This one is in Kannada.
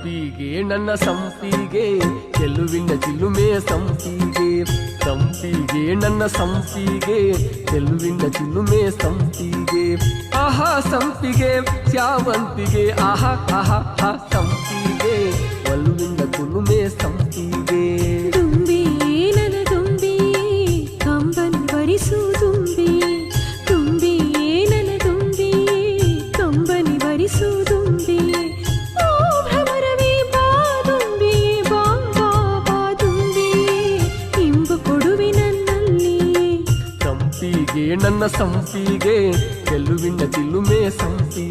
ಸಂಪಿಗೆ ನನ್ನ ಸಂಪಿಗೆ ಚೆಲುವಿನ ಚಿಲುಮೆ ಸಂಪಿಗೆ ಸಂಪಿಗೆ ನನ್ನ ಸಂಪಿಗೆ ಚೆಲುವಿನ ಚಿಲುಮೆ ಸಂಪಿಗೆ ಆಹಾ ಸಂಪಿಗೆ ಶ್ಯಾವಂತಿಗೆ ಆಹಾ ಆಹಾ ಹಾ ಸಂಪಿಗೆ ಒಲುವಿನ ಕುಲುಮೆ ಸಂಪಿಗೆ ತುಂಬಿ ನನ್ನ ತುಂಬಿ ಕಂಬನಿ ಬರಿಸು ತುಂಬಿ ತುಂಬಿ ನನ್ನ ತುಂಬಿ ಕಂಬನಿ ಬರಿಸು ತುಂಬಿ ಓ ಭ್ರಮರವೇ ಬಾ ತುಂಬಿ ಬಾ ಬಾ ಬಾ ತುಂಬಿ ಇಂಬು ಕೊಡುವೆ ನನ್ನಲ್ಲಿ ಸಂಪಿಗೆ ನನ್ನ ಸಂಪಿಗೆ ಚೆಲುವಿನ ಚಿಲುಮೆ ಸಂಪಿಗೆ